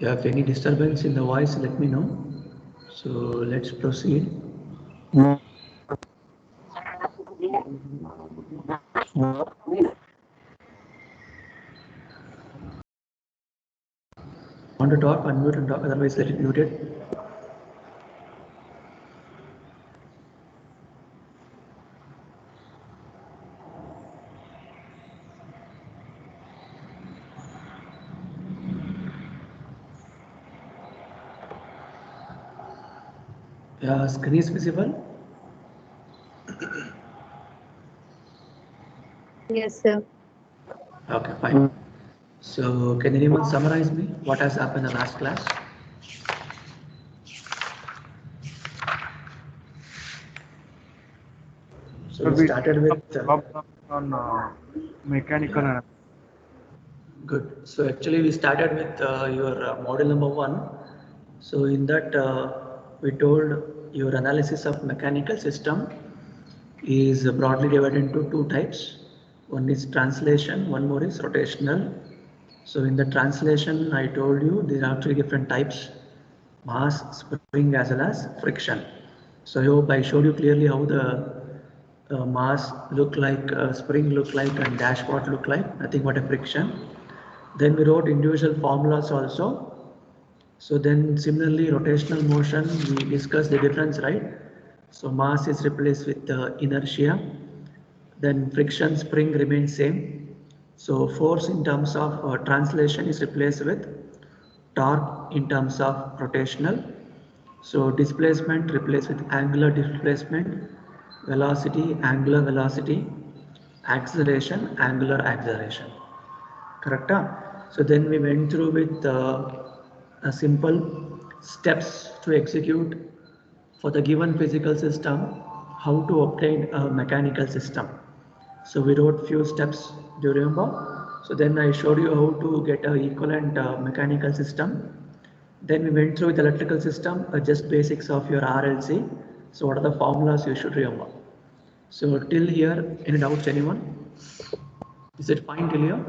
you have any disturbance in the voice, let me know. So let's proceed. No. Want to talk, unmute and talk, otherwise let it muted. Yeah, screen is visible. Yes, sir. Okay, fine. So can anyone summarize me what has happened in the last class? So we started with on mechanical. good. So actually we started with your model number 1. So in that we told your analysis of mechanical system is broadly divided into 2 types. One is translation, one more is rotational. So in the translation I told you there are 3 different types: mass, spring as well as friction. So I hope I showed you clearly how the mass look like, spring look like and dashpot look like, nothing but a friction. Then we wrote individual formulas also. So then similarly rotational motion, we discussed the difference, right? So mass is replaced with inertia, then friction spring remains same. So force in terms of translation is replaced with torque in terms of rotational. So displacement replaced with angular displacement, velocity, angular velocity, acceleration, angular acceleration. Correct? So then we went through with a simple steps to execute for the given physical system, how to obtain a mechanical system. So we wrote few steps, do you remember? So then I showed you how to get a equivalent mechanical system. Then we went through with electrical system, just basics of your RLC. So what are the formulas you should remember? So till here, any doubts anyone? Is it fine till here?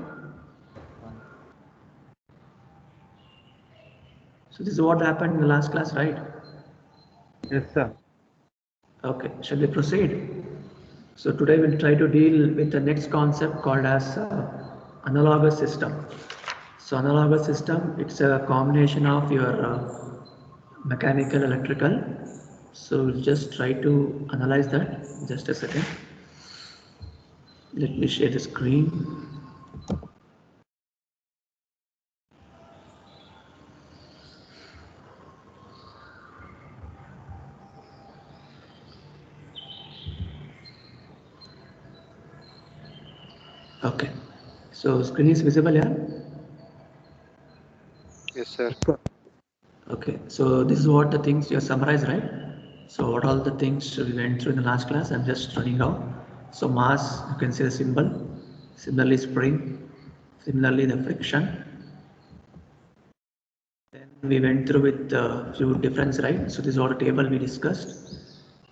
So this is what happened in the last class, right? Yes, sir. Okay, shall we proceed? So today we'll try to deal with the next concept called as analogous system. So analogous system, it's a combination of your mechanical, electrical. So we'll just try to analyze that. Just a second. Let me share the screen. Okay, so screen is visible here. Yes, sir. Okay, so this is what the things you have summarized, right? So what all the things we went through in the last class, I'm just running out. So mass, you can see the symbol. Similarly spring, similarly the friction. Then we went through with a few difference, right? So this is all the table we discussed.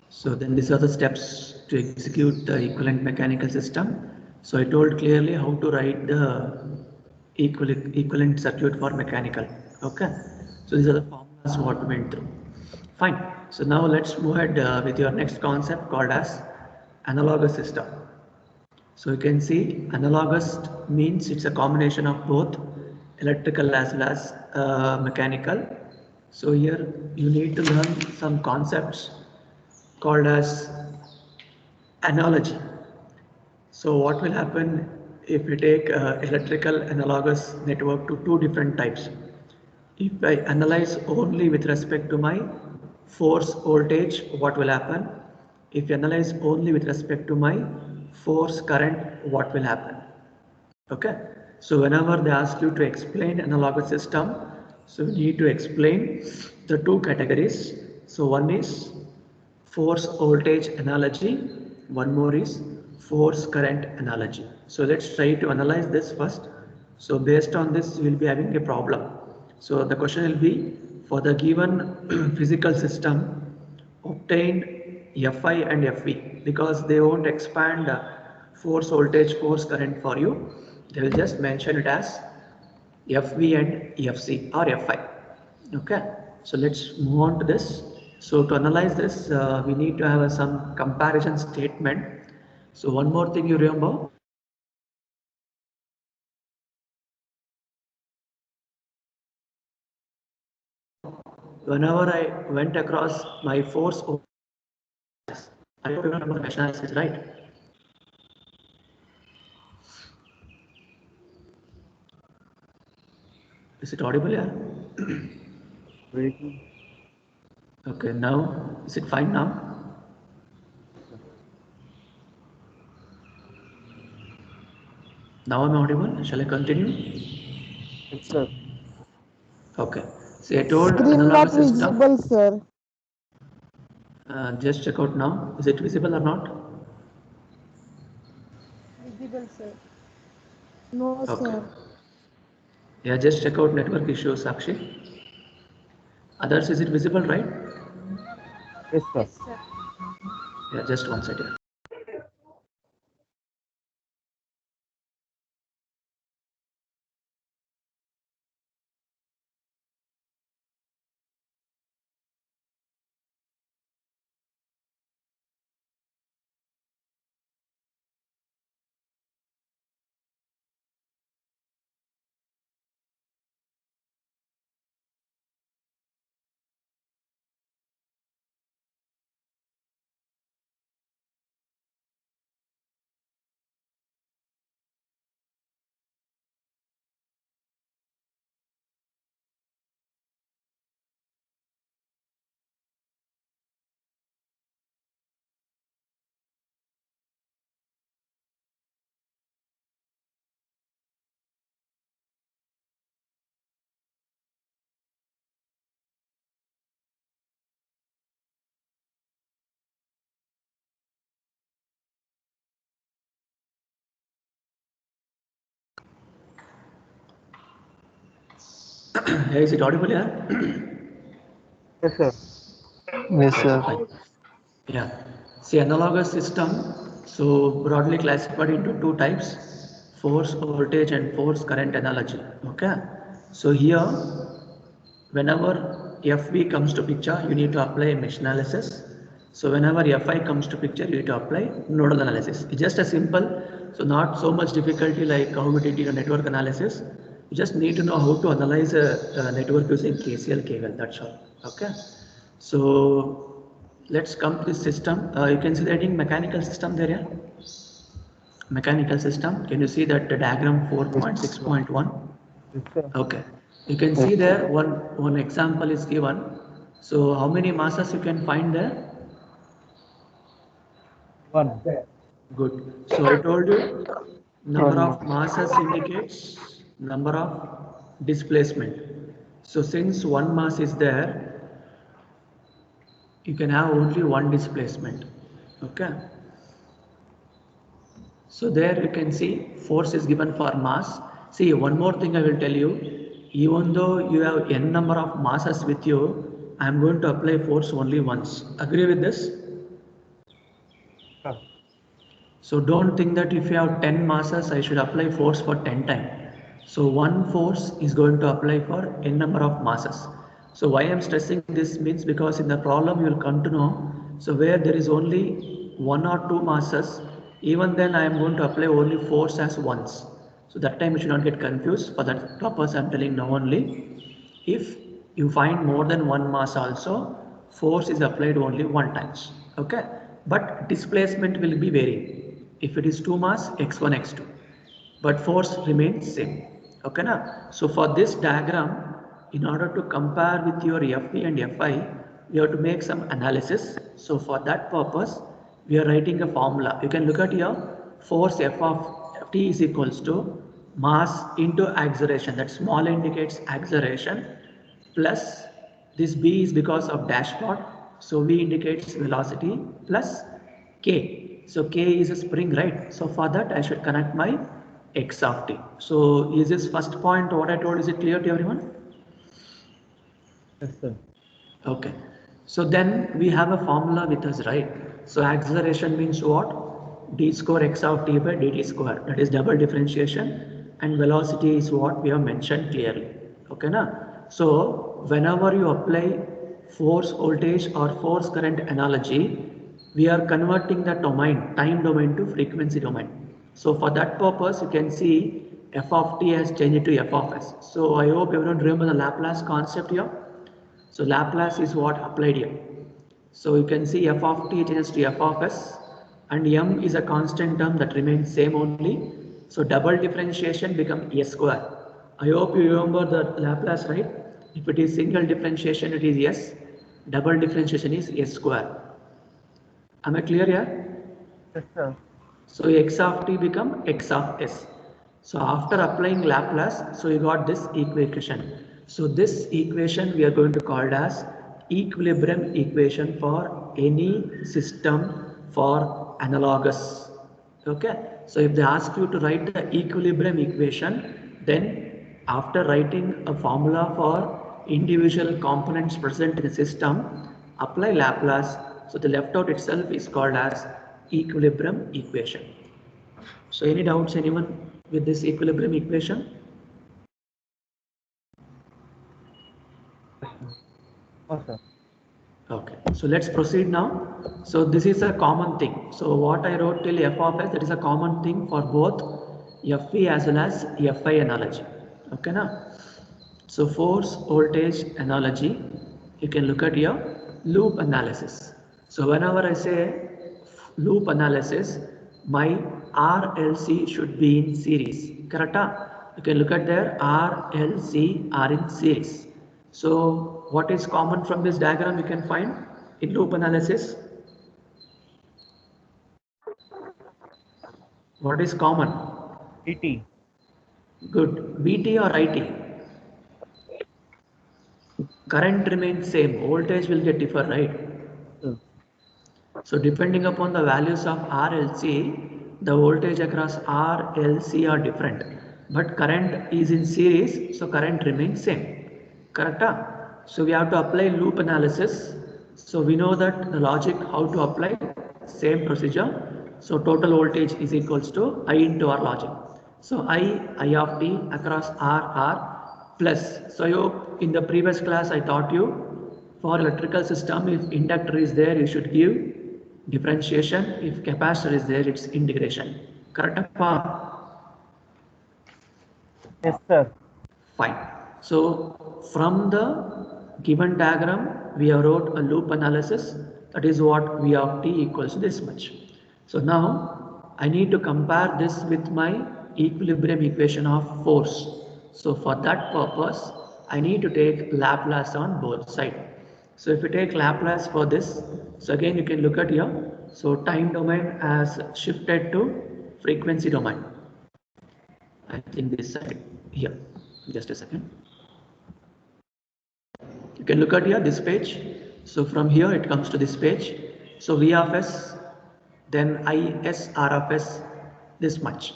So then these are the steps to execute the equivalent mechanical system. So I told clearly how to write the equivalent circuit for mechanical. Okay. So these are the formulas what we went through. Fine. So now let's move ahead with your next concept called as analogous system. So you can see analogous means it's a combination of both electrical as well as mechanical. So here you need to learn some concepts called as analogy. So what will happen if we take electrical analogous network to 2 different types? If I analyze only with respect to my force voltage, what will happen? If you analyze only with respect to my force current, what will happen? Okay, so whenever they ask you to explain analogous system, so you need to explain the 2 categories. So one is force voltage analogy, one more is force current analogy. So let's try to analyze this first. So based on this we will be having a problem. So the question will be, for the given physical system, obtain Fi and Fv, because they won't expand force voltage force current for you, they will just mention it as Fv and Fc or Fi. Okay, so let's move on to this. So to analyze this, we need to have some comparison statement. So one more thing you remember. Whenever I went across my force, I don't remember mesh analysis, right? Is it audible here? Breaking. Okay, now is it fine now? Now I'm audible. Shall I continue? Yes, sir. Okay. See, I told Screen not analogous system. visible, sir. Just check out now. Is it visible or not? Visible, sir. No, Okay. sir. Yeah, just check out network issues, Sakshi. Others, is it visible, right? Yes, sir. Yes, sir. Yeah, just one second. Yeah, is it audible here? Yes, sir. Yes, Okay, sir. fine. Yeah. See, analogous system, so broadly classified into two types, force voltage and force current analogy. Okay. So here, whenever FV comes to picture, you need to apply mesh analysis. So whenever FI comes to picture, you need to apply nodal analysis. It's just a simple, so not so much difficulty like how we did in a network analysis. You just need to know how to analyze a network using KCL, KVL, that's all. Okay. So let's come to this system. You can see that in mechanical system there, yeah? Mechanical system. Can you see that the diagram Yes, 4.6.1? yes, sir. Okay. You can see there one example is given. So how many masses you can find there? One. Good. So I told you number One of more. masses indicates number of displacement. So since one mass is there, you can have only one displacement. Okay. So there you can see force is given for mass. See, one more thing I will tell you. Even though you have n number of masses with you, I am going to apply force only once. Agree with this? Sir. So don't think that if you have 10 masses, I should apply force for 10 times. So one force is going to apply for n number of masses. So why I am stressing this means because in the problem you will come to know. So where there is only one or two masses, even then I am going to apply only force as once. So that time you should not get confused. For that purpose I am telling now only. If you find more than one mass also, force is applied only one times. Okay, but displacement will be varying. If it is 2 mass, x1, x2, but force remains same. Okay, na? So for this diagram, in order to compare with your FV and FI, we have to make some analysis. So for that purpose, we are writing a formula. You can look at here, force F of T is equals to mass into acceleration. That small indicates acceleration plus this B is because of dashpot. So V indicates velocity plus K. So K is a spring, right? So for that I should connect my X of T. So is this first point what I told, is it clear to everyone? Yes, sir. Okay. So then we have a formula with us, right? So acceleration means what? D square X of T by dt square. That is double differentiation. And velocity is what we have mentioned clearly. Okay, na? So whenever you apply force voltage or force current analogy, we are converting the domain, time domain to frequency domain. So for that purpose, you can see f of t has changed to f of s. So I hope everyone remember the Laplace concept here. So Laplace is what applied here. So you can see f of t changes to f of s, and m is a constant term that remains same only. So double differentiation become s square. I hope you remember the Laplace, right? If it is single differentiation, it is s. Double differentiation is s square. Am I clear here? Yes, sir. So x of t become x of s. So after applying Laplace, so you got this equation. So this equation we are going to call it as equilibrium equation for any system for analogous. Okay. So if they ask you to write the equilibrium equation, then after writing a formula for individual components present in the system, apply Laplace. So the left out itself is called as equilibrium equation. So any doubts anyone with this equilibrium equation? Oh, sir. Okay, so let's proceed now. So this is a common thing. So what I wrote till f of s, that is a common thing for both Fe as well as Fi analogy. Okay now. So force voltage analogy, you can look at your loop analysis. So whenever I say loop analysis, my RLC should be in series. Correct? You can look at their RLC are in series. So what is common from this diagram you can find in loop analysis? What is common? ET. Good. VT or IT? Current remains same. Voltage will get differ, right? Sir. So depending upon the values of RLC, the voltage across RLC are different. But current is in series, so current remains same. Correct? So we have to apply loop analysis. So we know that the logic how to apply same procedure. So total voltage is equals to I into R logic. So I of t across R plus. So in the previous class I taught you for electrical system, if inductor is there, you should give differentiation. If capacitor is there, it's integration. Correct? Yes, sir. Fine. So from the given diagram, we have wrote a loop analysis. That is what V of t equals to this much. So now I need to compare this with my equilibrium equation of force. So for that purpose, I need to take Laplace on both sides. So if you take Laplace for this, so again you can look at here. So time domain has shifted to frequency domain. I think this side here. Just a second. You can look at here this page. So from here it comes to this page. So V of s, then Is R of s, this much.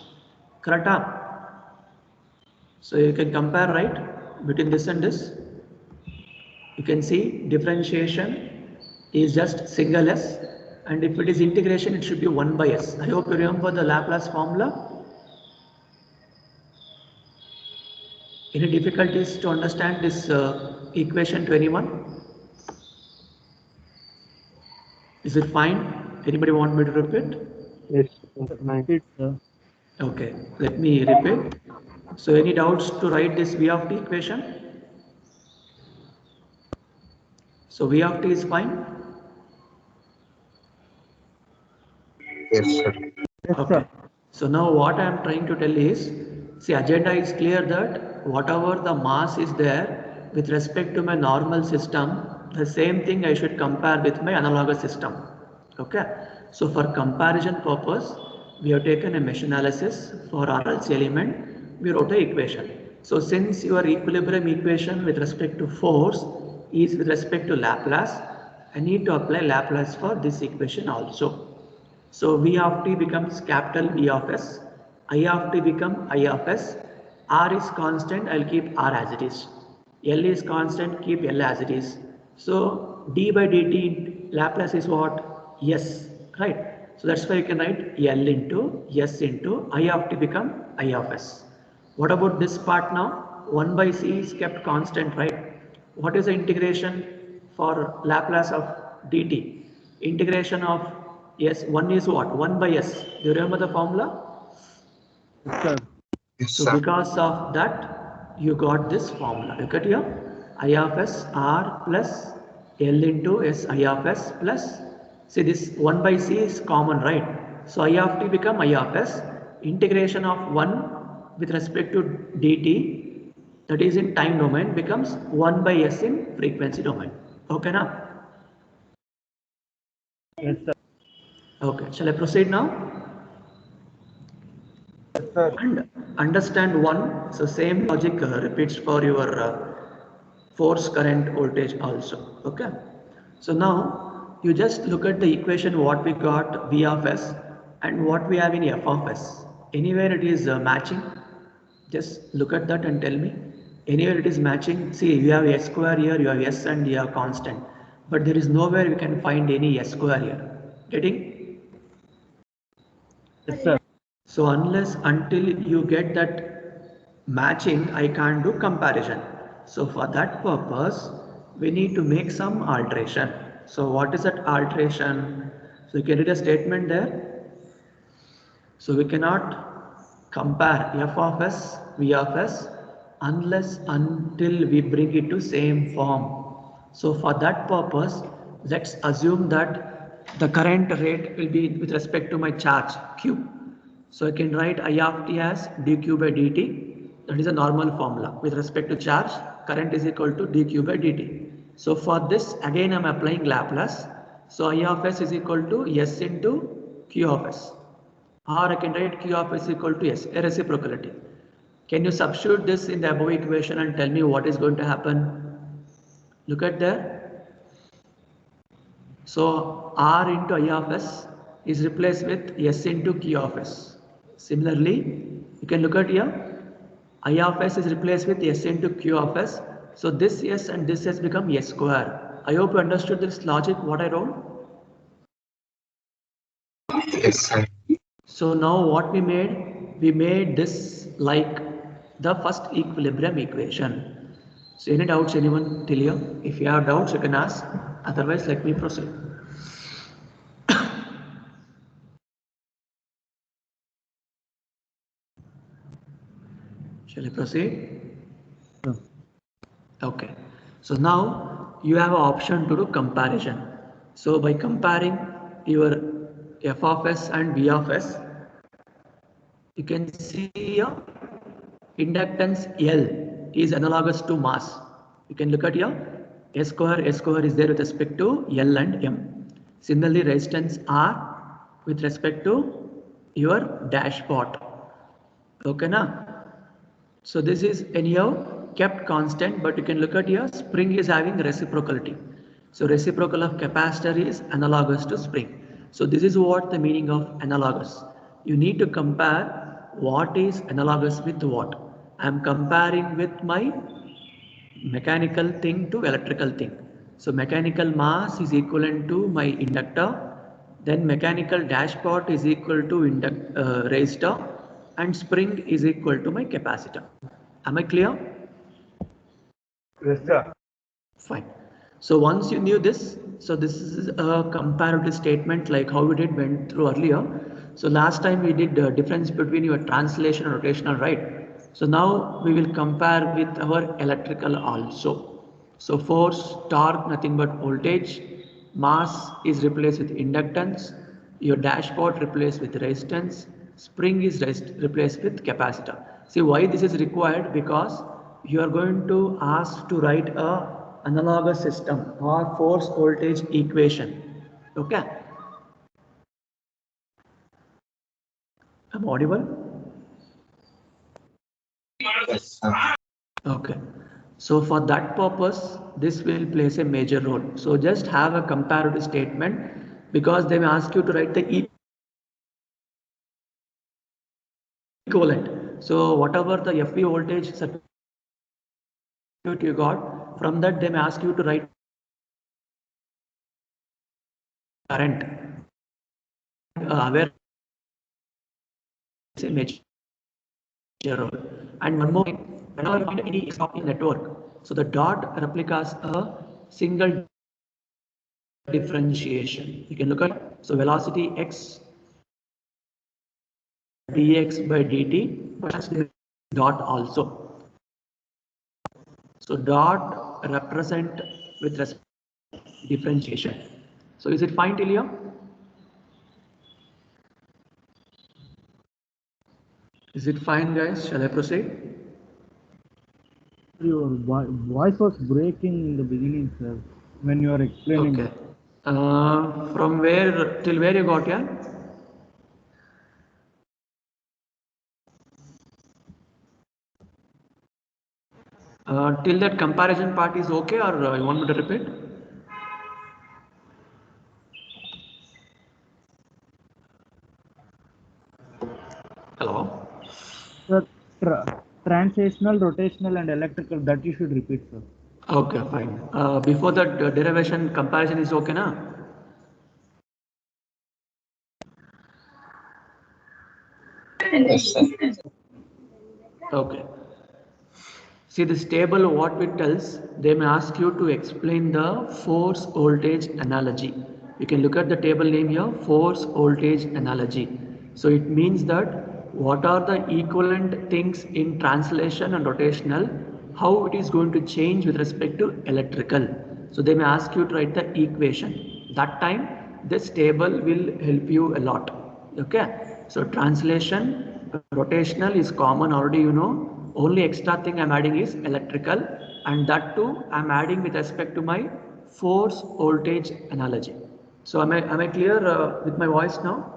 Correct? So you can compare, right, between this and this. You can see differentiation is just single s, and if it is integration, it should be 1 by s. I hope you remember the Laplace formula. Any difficulties to understand this equation to anyone? Is it fine? Anybody want me to repeat? Yes, sir. Repeat, sir. Okay, let me repeat. So any doubts to write this V of t equation? So V of t is fine? Yes, sir. Yes, Okay. sir. So now what I am trying to tell is, see, agenda is clear that whatever the mass is there with respect to my normal system, the same thing I should compare with my analogous system. Okay. So for comparison purpose, we have taken a mesh analysis for RLC element. We wrote the equation. So since your equilibrium equation with respect to force is with respect to Laplace, I need to apply Laplace for this equation also. So V of t becomes capital V of s, I of t become I of s, R is constant, I'll keep R as it is. L is constant, keep L as it is. So d by dt Laplace is what? S, right? So that's why you can write L into S into I of t become I of s. What about this part now? 1 by C is kept constant, right? what is the integration for Laplace of dt? Integration of s, 1 is what? 1 by s. Do you remember the formula? Yes, sir. Yes, So sir. because of that, you got this formula. Look at here, I of s r plus L into s I of s plus, see this 1 by c is common, right? So I of t become I of s, integration of 1 with respect to dt, that is in time domain, becomes 1 by s in frequency domain. Okay now? Yes, sir. Okay, shall I proceed now? Yes, sir. And understand one, so same logic repeats for your force current voltage also. Okay, so now you just look at the equation what we got V of s and what we have in f of s. Anywhere it is matching, just look at that and tell me. Anywhere it is matching, see you have s square here, you have s and you have constant, but there is nowhere we can find any s square here. Getting? Yes, sir. So unless until you get that matching, I can't do comparison. So for that purpose, we need to make some alteration. So what is that alteration? So you can read a statement there. So we cannot compare f of s, v of s unless until we bring it to same form. So for that purpose, let's assume that the current rate will be with respect to my charge q. So I can write I of t as dq by dt. That is a normal formula. With respect to charge, current is equal to dq by dt. So for this, again I am applying Laplace. So I of s is equal to s into q of s. Or I can write q of s equal to s, a reciprocality. Can you substitute this in the above equation and tell me what is going to happen? Look at there. So R into I of s is replaced with s into q of s. Similarly, you can look at here. I of s is replaced with s into q of s. So this s and this s become s square. I hope you understood this logic what I wrote. Yes, sir. So now what we made this like the first equilibrium equation. So any doubts anyone till here? If you have doubts you can ask, otherwise let me proceed. Shall I proceed? Sir. Okay. So now you have an option to do comparison. So by comparing your f of s and v of s, you can see here inductance L is analogous to mass. You can look at here, S square is there with respect to L and M. Similarly, resistance R with respect to your dashpot. Okay, na? So this is anyhow kept constant, but you can look at here, spring is having reciprocality. So reciprocal of capacitor is analogous to spring. So this is what the meaning of analogous. You need to compare what is analogous with what. I am comparing with my mechanical thing to electrical thing. So mechanical mass is equivalent to my inductor, then mechanical dashpot is equal to resistor, and spring is equal to my capacitor. Am I clear? Yes, sir. Fine. So once you knew this, so this is a comparative statement like how we did went through earlier. So last time we did the difference between your translation and rotational, right? So now we will compare with our electrical also. So force, torque, nothing but voltage, mass is replaced with inductance, your dashpot replaced with resistance, spring is replaced with capacitor. See why this is required, because you are going to ask to write a analogous system or force voltage equation. Okay, I'm audible? Yes, sir. Okay, so for that purpose this will plays a major role. So just have a comparative statement, because they may ask you to write the equivalent. So whatever the FV voltage circuit you got, from that they may ask you to write current. Aware is a major role. And one more thing, whenever you find any stop in network, So the dot replicas a single differentiation. You can look at, so velocity x dx by dt, but has dot also. So dot represent with respect to differentiation. So is it fine till here? Is it fine, guys? Shall I proceed? Your voice was breaking in the beginning, sir, when you are explaining. Okay. From where till where you got here? Till that comparison part is okay, or you want me to repeat? Hello? Sir, translational, rotational, and electrical, that you should repeat, sir. Okay, fine. Before that derivation comparison is okay, na? Yes, sir. Okay. See this table, what it tells, they may ask you to explain the force voltage analogy. You can look at the table name here, force voltage analogy. So it means that what are the equivalent things in translation and rotational, how it is going to change with respect to electrical. So they may ask you to write the equation. That time this table will help you a lot. Okay. So translation, rotational is common already, you know. Only extra thing I'm adding is electrical, and that too I'm adding with respect to my force voltage analogy. So am I clear with my voice now?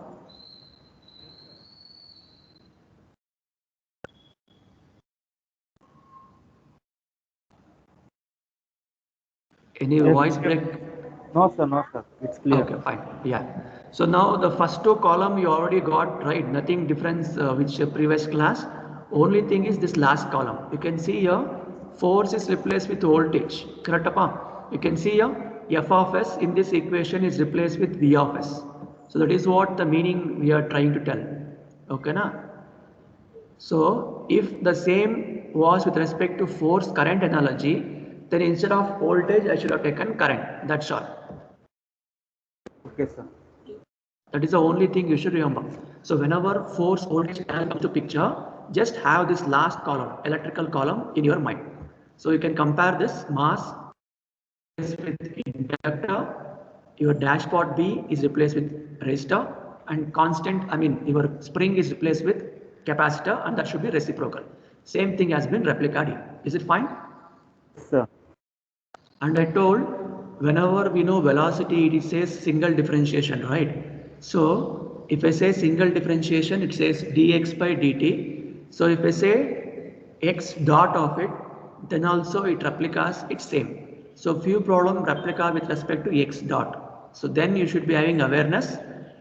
Any Yes. voice break? No, sir, it's clear. Okay, fine. Yeah. So now the first two column you already got, right? Nothing difference which previous class. Only thing is this last column. You can see here force is replaced with voltage. Correct, apa? You can see here f of s in this equation is replaced with v of s. So that is what the meaning we are trying to tell. Okay, na? So if the same was with respect to force current analogy, then instead of voltage I should have taken current. That's all. Okay, sir. That is the only thing you should remember. So whenever force voltage comes to picture, just have this last column, electrical column in your mind. So you can compare this mass with inductor, your dashpot B is replaced with resistor, and constant, I mean your spring is replaced with capacitor, and that should be reciprocal. Same thing has been replicated here. Is it fine? Sir. And I told whenever we know velocity, it says single differentiation, right? So if I say single differentiation, it says dx by dt. So if I say x dot of it, then also it replicas its same. So few problem replica with respect to x dot. So then you should be having awareness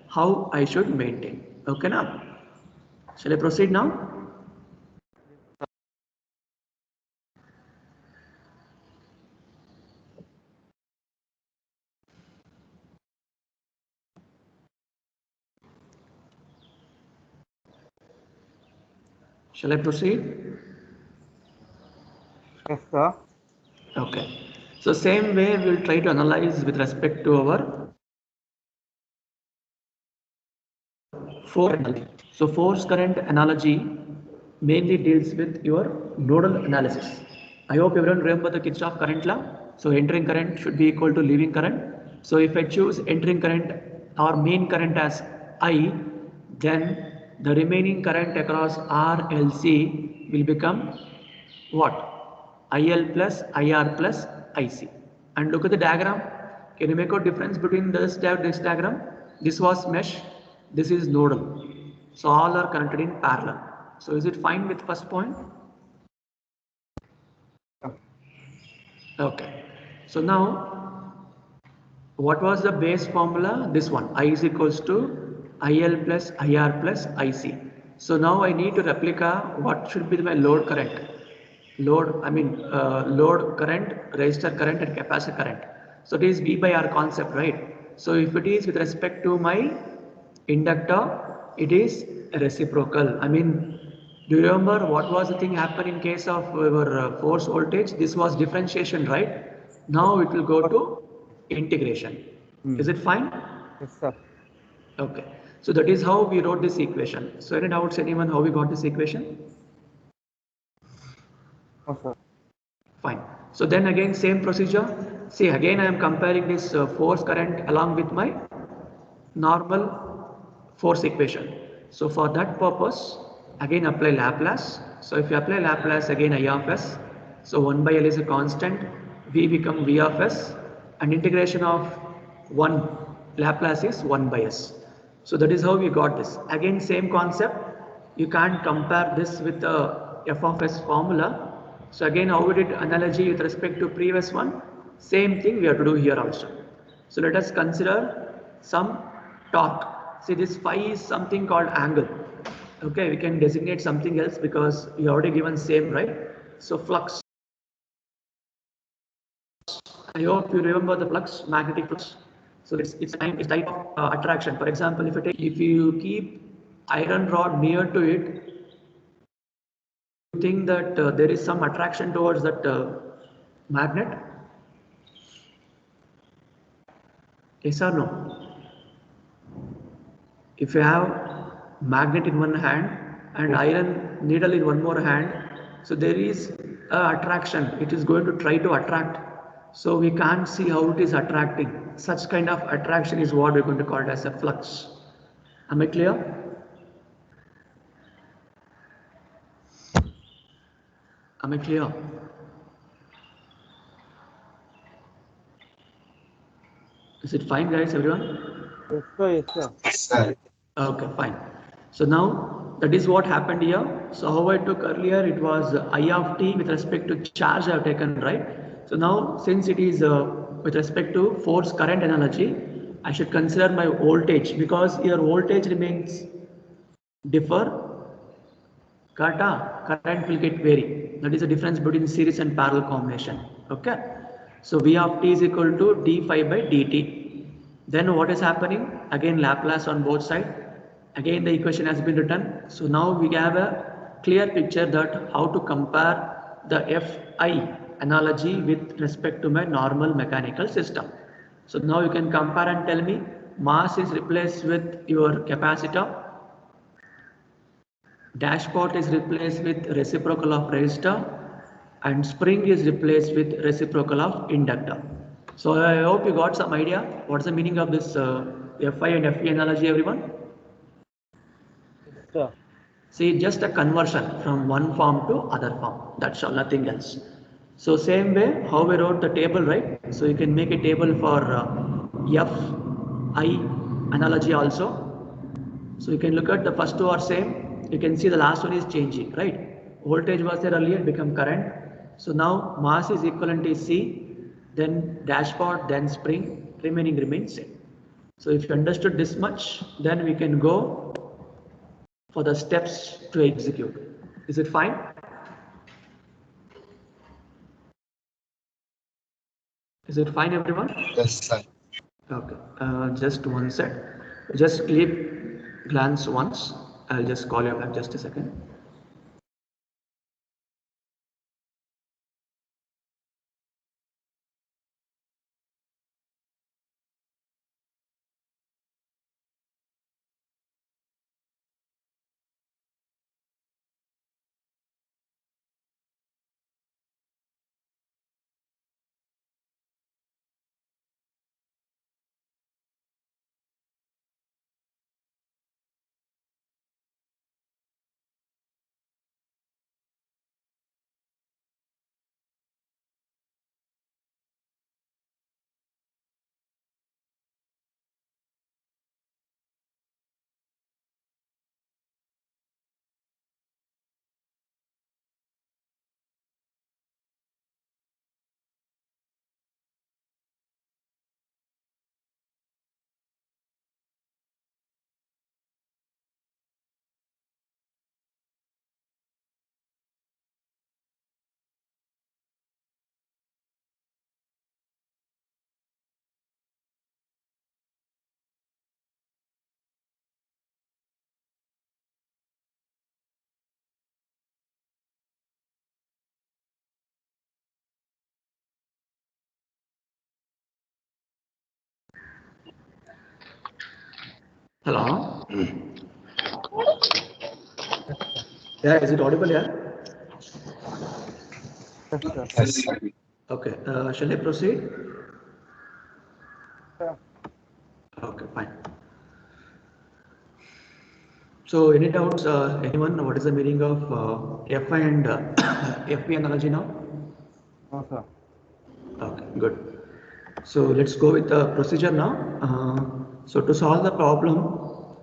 how I should maintain. Okay now? Shall I proceed now? Shall I proceed? Yes, sir. Okay. So same way we will try to analyze with respect to our force analogy. So force current analogy mainly deals with your nodal analysis. I hope everyone remember the Kirchhoff current law. So entering current should be equal to leaving current. So if I choose entering current or main current as I, then the remaining current across RLC will become what? IL plus IR plus IC. And look at the diagram. Can you make a difference between this diagram? This was mesh, this is nodal. So all are connected in parallel. So is it fine with first point? Okay. So now, what was the base formula? This one, I is equals to IL plus IR plus IC. So now I need to replica what should be my load current. Load current, resistor current and capacitor current. So it is V by R concept, right? So if it is with respect to my inductor, it is reciprocal. I mean Do you remember what was the thing happen in case of our force voltage? This was differentiation, right? Now it will go to integration. Is it fine? Yes, sir. Okay. So that is how we wrote this equation. So any doubts, anyone, how we got this equation? No, sir. Fine. So then again, same procedure. See, again, I am comparing this force current along with my normal force equation. So for that purpose, again apply Laplace. So if you apply Laplace, again I of s. So 1 by L is a constant. V become V of s. And integration of 1 Laplace is 1 by s. So that is how we got this. Again, same concept. You can't compare this with the f of s formula. So again, how we did analogy with respect to previous one? Same thing we have to do here also. So let us consider some torque. See, this phi is something called angle. Okay, we can designate something else because we already given same, right? So flux. I hope you remember the flux, magnetic flux. So it's type of attraction. For example, if you keep iron rod near to it, you think that there is some attraction towards that magnet? Yes or no? If you have magnet in one hand and iron needle in one more hand, so there is a attraction. It is going to try to attract. So we can't see how it is attracting. Such kind of attraction is what we're going to call it as a flux. Am I clear? Am I clear? Is it fine, guys, everyone? Yes, sir. Yes, sir. Yes, sir. Okay, fine. So now that is what happened here. So how I took earlier, it was I of t with respect to charge I have taken, right? So now since it is with respect to force current analogy, I should consider my voltage because your voltage remains differ. Current will get vary. That is the difference between series and parallel combination. Okay. So V of t is equal to d phi by dt. Then what is happening? Again Laplace on both sides. Again the equation has been written. So now we have a clear picture that how to compare the Fi analogy with respect to my normal mechanical system. So now you can compare and tell me mass is replaced with your capacitor, dashpot is replaced with reciprocal of resistor, and spring is replaced with reciprocal of inductor. So I hope you got some idea what's the meaning of this Fi and Fe analogy, everyone. Yes, sir. See, just a conversion from one form to other form. That's all, nothing else. So same way, how we wrote the table, right? So you can make a table for Fi analogy also. So you can look at the first two are same. You can see the last one is changing, right? Voltage was there earlier, become current. So now mass is equivalent to C, then dashpot, then spring, remaining remains same. So if you understood this much, then we can go for the steps to execute. Is it fine? Is it fine, everyone? Yes, sir. Okay, just one sec. Just keep glance once. I'll just call you back just a second. Hello? Yeah, is it audible? Yeah. Yes, sir. Yes, sir. Okay. Shall I proceed? Sir. Okay, fine. So, any doubts, anyone? What is the meaning of FI and FP analogy now? No, sir. Okay, good. So let's go with the procedure now. So to solve the problem,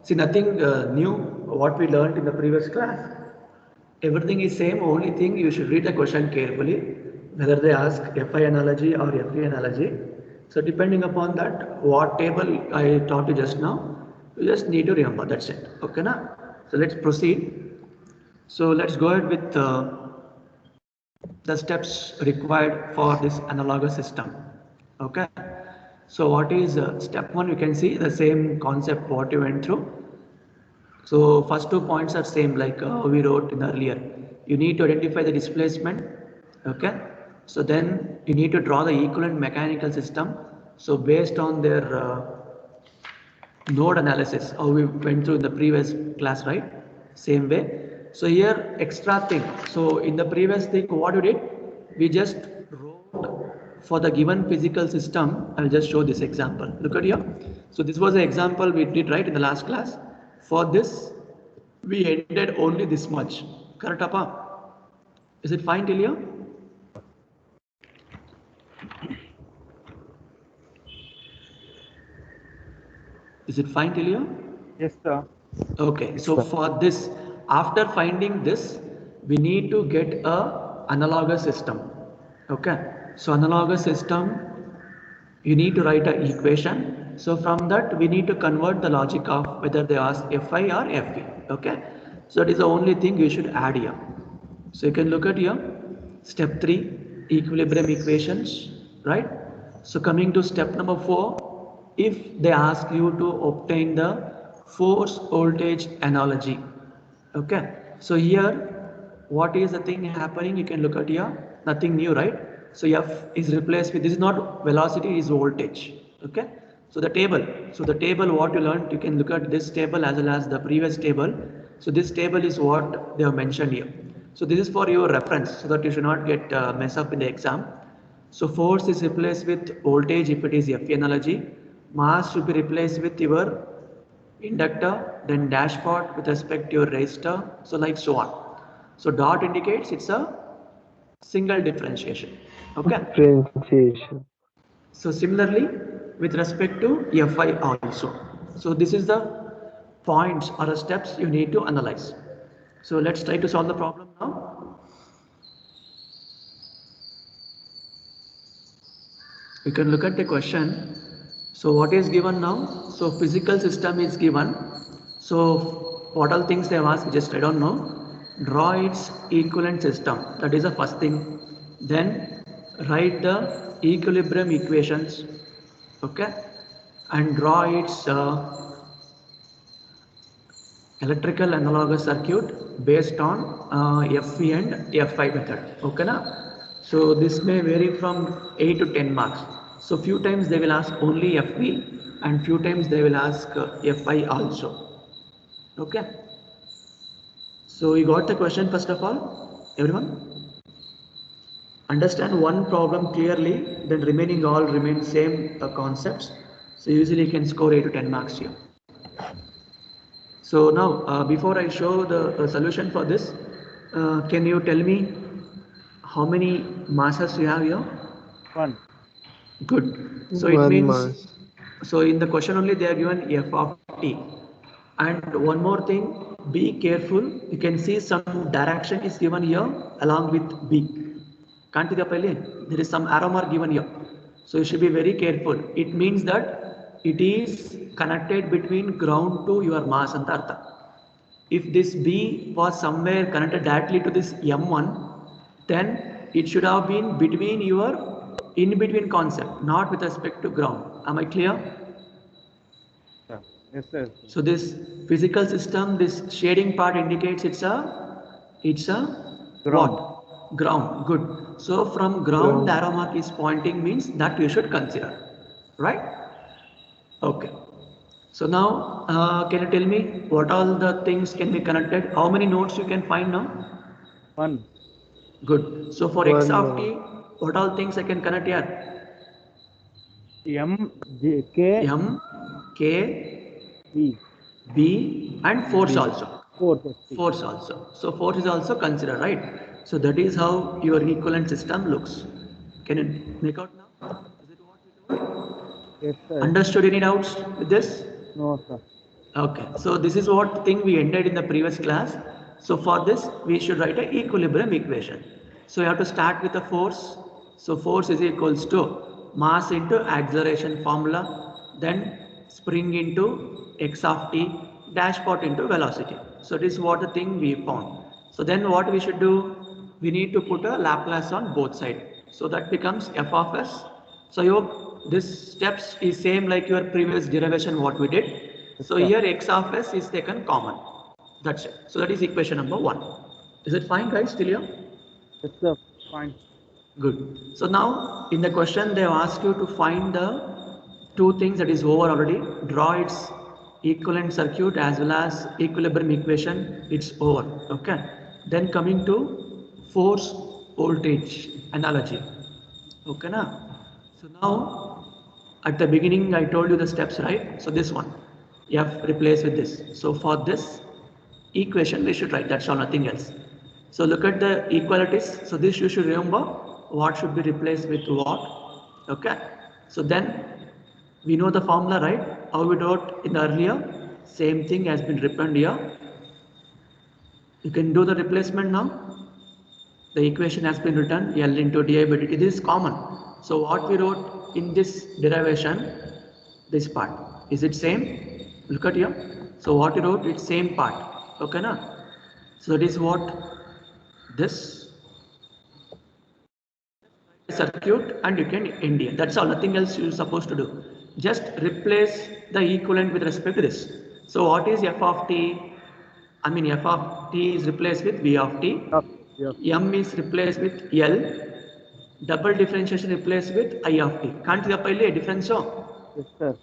see nothing new what we learned in the previous class. Everything is same, only thing you should read the question carefully, whether they ask FI analogy or FE analogy. So depending upon that, what table I taught you just now, you just need to remember, that's it. Okay, na? So let's proceed. So let's go ahead with the steps required for this analogous system. Okay. So what is step one? You can see the same concept what you went through. So first 2 points are same like we wrote in earlier. You need to identify the displacement. Okay. So then you need to draw the equivalent mechanical system. So based on their node analysis, how we went through in the previous class, right? Same way. So here extra thing. So in the previous thing, what you did? We just wrote for the given physical system. I'll just show this example. Look at here. So this was the example we did right in the last class. For this, we ended only this much. Correct, Appa? Is it fine till here? Is it fine till here? Yes, sir. Okay, so for this, after finding this, we need to get a analogous system. Okay, so analogous system, you need to write an equation. So from that, we need to convert the logic of whether they ask Fi or Fe. Okay, so that is the only thing you should add here. So you can look at here, step 3, equilibrium equations, right? So coming to step number 4, if they ask you to obtain the force voltage analogy, okay? So here, what is the thing happening? You can look at here, nothing new, right? So F is replaced with, this is not velocity, is voltage, okay? So the table what you learned, you can look at this table as well as the previous table. So this table is what they have mentioned here. So this is for your reference so that you should not get mess up in the exam. So force is replaced with voltage if it is Fe analogy. Mass should be replaced with your inductor, then dashpot with respect to your resistor, so like so on. So dot indicates it's a single differentiation. Okay. Differentiation. So similarly, with respect to Fi also. So this is the points or the steps you need to analyze. So let's try to solve the problem now. You can look at the question. So what is given now? So physical system is given. So what all things they have asked, just I don't know. Draw its equivalent system. That is the first thing. Then write the equilibrium equations. Okay. And draw its electrical analogous circuit based on Fe and Fi method. Okay na? So this may vary from 8 to 10 marks. So few times they will ask only Fe and few times they will ask Fi also. Okay. So you got the question first of all, everyone? Understand one problem clearly, then remaining all remain same concepts. So usually you can score 8 to 10 marks here. So now, before I show the solution for this, can you tell me how many masses you have here? 1. Good. So it One means, mass. so in the question only they are given F of t. And one more thing, be careful. You can see some direction is given here along with B. Can't you see? There is some arrow mark given here. So you should be very careful. It means that it is connected between ground to your mass and artha. If this B was somewhere connected directly to this M1, then it should have been between your in between concept, not with respect to ground. Am I clear? Sir. Yes, sir. So this physical system, this shading part indicates it's a Ground. what? Ground. Good. So from ground, the arrow mark is pointing means that you should consider, right? Okay. So now, can you tell me what all the things can be connected? How many nodes you can find now? 1. Good. So for x of t, what all things I can connect here? M, J, K, M, K, B. B, and force also. 4. Force also. So force is also considered, right? So that is how your equivalent system looks. Can you make out now? Is it what we told? Yes, sir. Understood any doubts with this? No, sir. Okay, so this is what thing we ended in the previous class. So for this, we should write an equilibrium equation. So you have to start with a force. So force is equals to mass into acceleration formula, then spring into x of t, dash pot into velocity. So this is what the thing we found. So then what we should do? We need to put a Laplace on both sides. So that becomes f of s. So I hope this steps is same like your previous derivation what we did. So here x of s is taken common. That's it. So that is equation number 1. Is it fine guys till here? Yes, sir. Fine. Good. So now in the question they have asked you to find the two things that is over already. Draw its equivalent circuit as well as equilibrium equation. It's over. Okay. Then coming to force voltage analogy. Okay na? So now at the beginning I told you the steps, right? So this one F replace with this. So for this equation we should write, that's all, nothing else. So look at the equalities. So this you should remember what should be replaced with what. Okay. So then we know the formula, right? How we wrote in the earlier, same thing has been written here. You can do the replacement now. The equation has been written L into di by dt. This is common. So what we wrote in this derivation, this part, is it same? Look at here. So what we wrote, it's same part. Okay na? So that is what this circuit, and you can end here. That's all, nothing else you're supposed to do. Just replace the equivalent with respect to this. So what is f of t? I mean f of t is replaced with v of t. M is replaced with L. Double differentiation replaced with I of t. Can't you apply a difference? Yes, sir.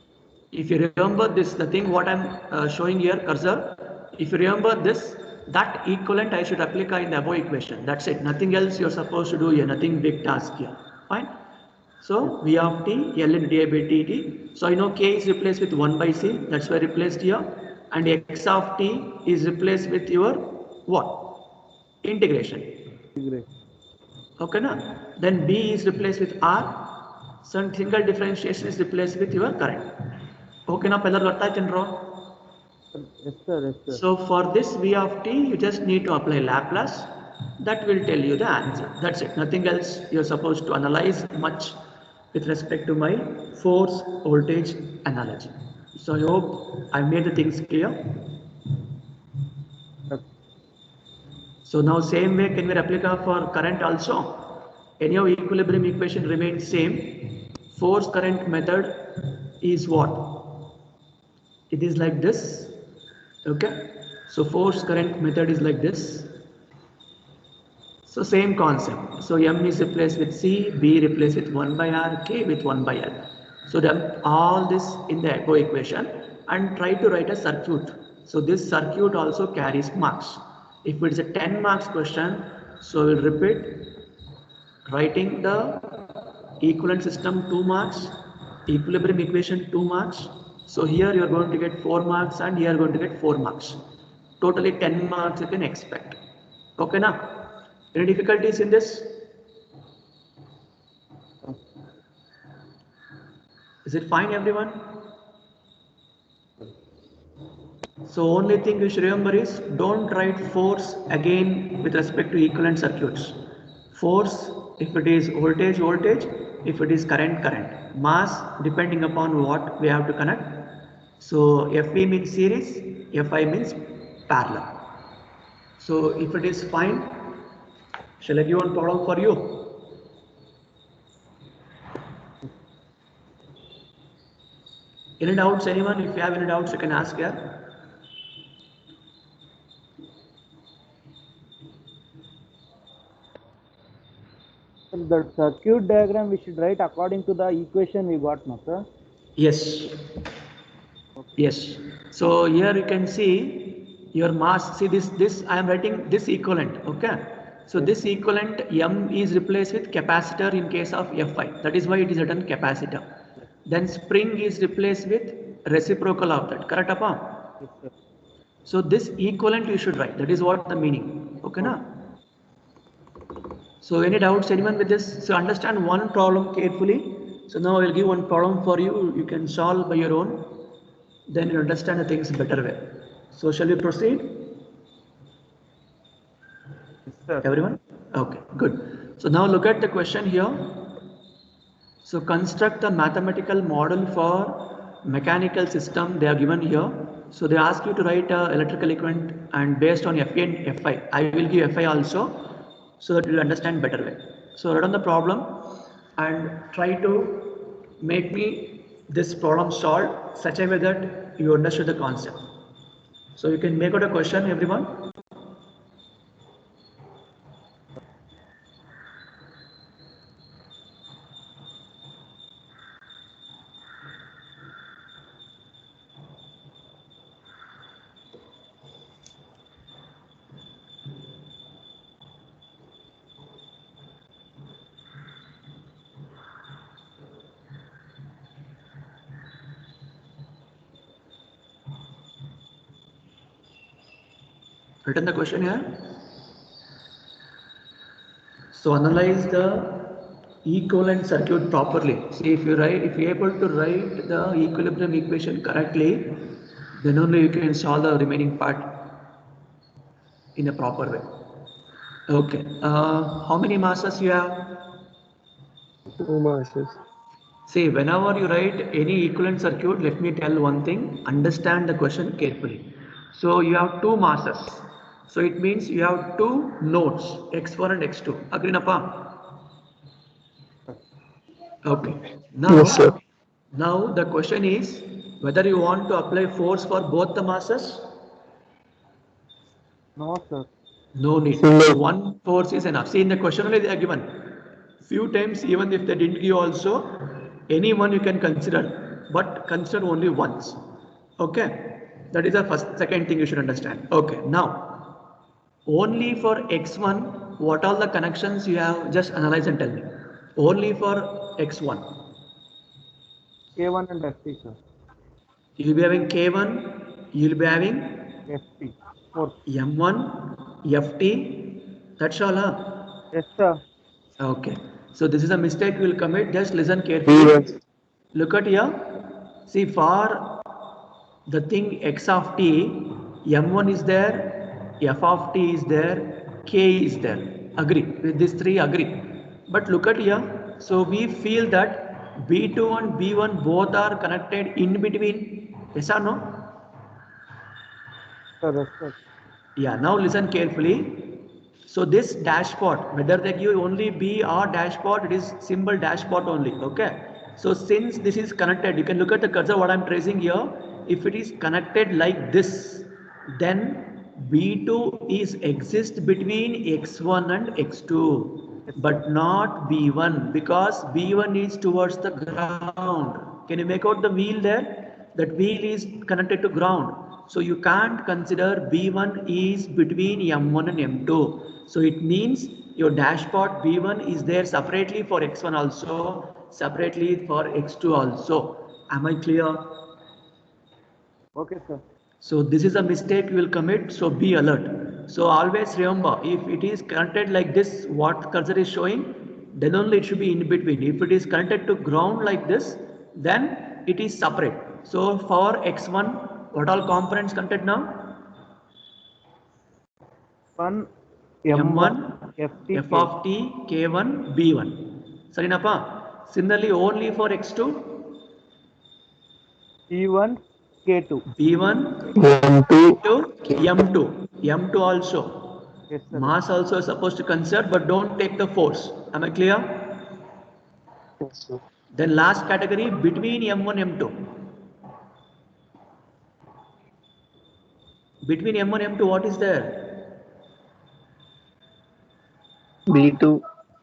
If you remember this, the thing what I'm showing here, cursor, if you remember this, that equivalent I should apply in the above equation. That's it. Nothing else you're supposed to do here. Nothing big task here. Fine. So V of t, L into di by dt. So I know K is replaced with 1 by C. That's why replaced here. And X of t is replaced with your what? Integration. Okay na? Then B is replaced with R. Some single differentiation is replaced with your current. Okay na? Pehla garta hai chandro. Yes, sir. Yes, sir. So for this V of t, you just need to apply Laplace. That will tell you the answer. That's it. Nothing else you're supposed to analyze much with respect to my force voltage analogy. So I hope I made the things clear. So now same way can we replicate for current also. Anyhow equilibrium equation remains same. Force current method is what? It is like this. Okay. So force current method is like this. So same concept. So M is replaced with C, B replaced with 1 by R, K with 1 by L. So dump all this in the above equation and try to write a circuit. So this circuit also carries marks. If it is a 10 marks question, so we'll repeat writing the equivalent system 2 marks, equilibrium equation 2 marks. So here you are going to get 4 marks and here you are going to get 4 marks. Totally 10 marks you can expect. Okay now? Any difficulties in this? Is it fine everyone? So only thing you should remember is don't write force again with respect to equivalent circuits. Force if it is voltage, voltage, if it is current, current. Mass depending upon what we have to connect. So FE means series, FI means parallel. So if it is fine, shall I give one problem for you? Any doubts anyone? If you have any doubts you can ask here. The circuit diagram we should write according to the equation we got, no, sir? Yes. Okay. Yes. So here you can see your mass. See this I am writing this equivalent. Okay. So this equivalent M is replaced with capacitor in case of Fi. That is why it is written capacitor. Then spring is replaced with reciprocal of that. Correct, Appa? Yes, sir. So this equivalent you should write. That is what the meaning. Okay, na? So any doubts, anyone with this? So understand one problem carefully. So now I will give one problem for you. You can solve by your own. Then you understand the things better way. So shall we proceed? Yes, sir. Everyone? Okay, good. So now look at the question here. So construct a mathematical model for mechanical system they are given here. So they ask you to write electrical equivalent and based on Fi and Fi. I will give Fi also so that you will understand better way. So write on the problem and try to make me this problem solved such a way that you understood the concept. So you can make out a question, everyone. Written the question here. So analyze the equivalent circuit properly. See, if you're able to write the equilibrium equation correctly, then only you can solve the remaining part in a proper way. Okay. How many masses you have? 2 masses. See, whenever you write any equivalent circuit, let me tell one thing, understand the question carefully. So you have two masses. So it means you have two nodes, x1 and x2. Agree, Napa? Okay. Yes, sir. Now the question is whether you want to apply force for both the masses. No, sir. No need. Single. One force is enough. See, in the question only they are given. Few times, even if they didn't give also, any one you can consider, but consider only once. Okay. That is the second thing you should understand. Okay. Now, only for x1, what all the connections you have, just analyze and tell me. Only for x1. K1 and FT, sir. You will be having K1, you will be having FT. Force. M1, FT, that's all. Huh? Yes, sir. Okay. So this is a mistake we will commit. Just listen carefully. V1. Look at here. See, for the thing x of t, M1 is there, F of t is there, K is there. Agree. With these three, agree. But look at here. So we feel that B2 and B1 both are connected in between. Yes or no? Sir, yes, sir. Yeah, now listen carefully. So this dashpot, whether they give only B or dashpot, it is symbol dashpot only. Okay. So since this is connected, you can look at the cursor what I'm tracing here. If it is connected like this, then B2 is exist between X1 and X2, but not B1 because B1 is towards the ground. Can you make out the wheel there? That wheel is connected to ground. So you can't consider B1 is between M1 and M2. So it means your dashpot B1 is there separately for X1 also, separately for X2 also. Am I clear? Okay, sir. So this is a mistake you will commit, so be alert. So always remember, if it is connected like this, what cursor is showing, then only it should be in between. If it is connected to ground like this, then it is separate. So for X1, what all components connected now? 1 M1, M1 FT F of t, K1, B1. Sarinapa? Similarly, only for X2, P1 K2. B1, 1, 2. M2, M2 also. Yes, sir. Mass also is supposed to consider, but don't take the force. Am I clear? Yes, sir. Then last category between M1 M2. Between M1 M2, what is there? B2.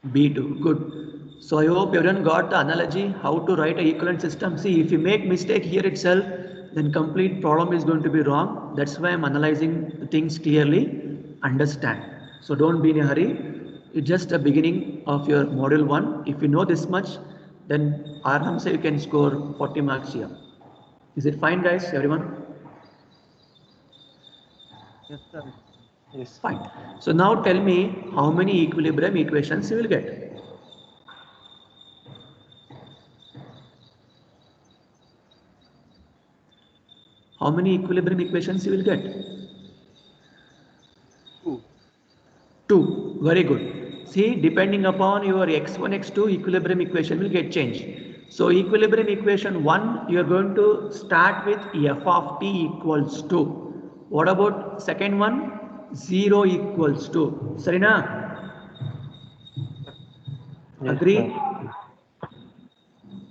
B2. Good. So I hope everyone got the analogy how to write a equivalent system. See, if you make mistake here itself, then complete problem is going to be wrong. That's why I'm analyzing things clearly, understand. So don't be in a hurry. It's just a beginning of your module 1. If you know this much, then Arnam you can score 40 marks here. Is it fine, guys, everyone? Yes, sir. Yes. Fine. So now tell me how many equilibrium equations you will get. How many equilibrium equations you will get? 2. 2. Very good. See, depending upon your x1, x2, equilibrium equation will get changed. So equilibrium equation 1, you are going to start with f of t equals to. What about second one? 0 equals to. Sarina? Yes, Agree? sir.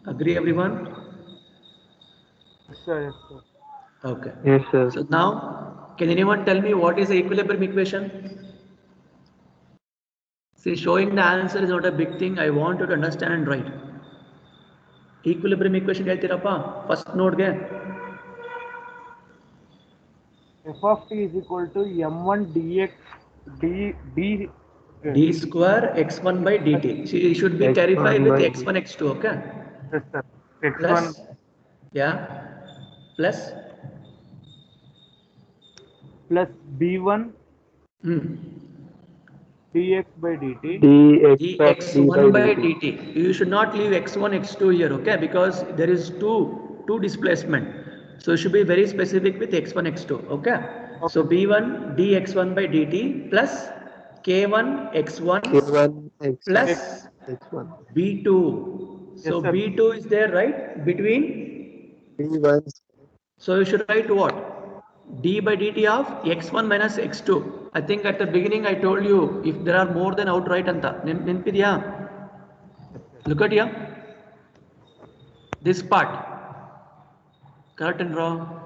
Agree, everyone? Yes, sir. Yes, sir. Okay. Yes, sir. So now, can anyone tell me what is the equilibrium equation? See, showing the answer is not a big thing. I want you to understand and write. Equilibrium equation ಹೇಳ್ತೀರಪ್ಪ first note ಗೆ. F of t is equal to m1 dx d D square x1 by dt. See, it should be X1 clarified with by x1, x2, okay? yes, sir. x1 Plus, yeah, plus, plus b1 hmm, dx by dt dx of d by dx1 by dt. dt. You should not leave x1, x2 here, okay? Because there is two displacement. So you should be very specific with x1, x2, okay? So b1 dx1 by dt plus k1 x1 K1 x1 plus x1. b2. yes, So sir. b2 is there, right? Between. B1 So you should write what? D by dt of x1 minus x2. I think at the beginning I told you if there are more than outright anta. Nenpidya? Look at here. This part. Correct and wrong.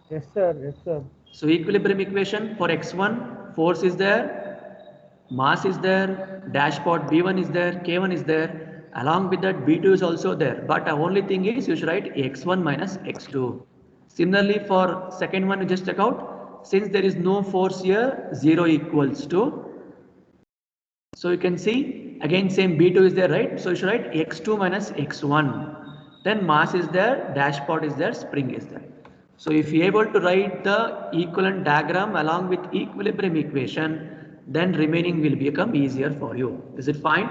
Yes, sir. Yes, sir. So equilibrium equation for x1, force is there, mass is there, dashpot b1 is there, k1 is there. Along with that b2 is also there. But the only thing is you should write x1 minus x2. Similarly for second one you just check out. Since there is no force here, 0 equals to. So you can see again same b2 is there, right? So you should write x2 minus x1. Then mass is there, dashpot is there, spring is there. So if you are able to write the equivalent diagram along with equilibrium equation, then remaining will become easier for you. Is it fine?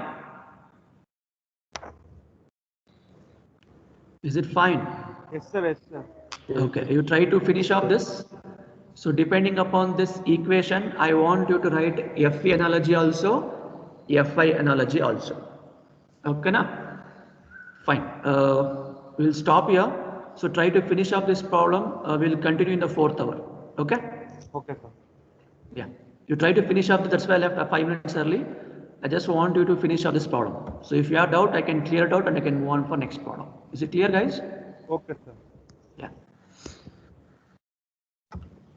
Is it fine? Yes, sir. Yes, sir. Okay, you try to finish off this. So depending upon this equation, I want you to write FE analogy also, FI analogy also. Okay, na? Fine. We'll stop here. So try to finish up this problem. We'll continue in the 4th hour. Okay? Okay, sir. Yeah. You try to finish up. That's why I left 5 minutes early. I just want you to finish up this problem. So if you have doubt, I can clear it out and I can move on for next problem. Is it clear, guys? Okay, sir.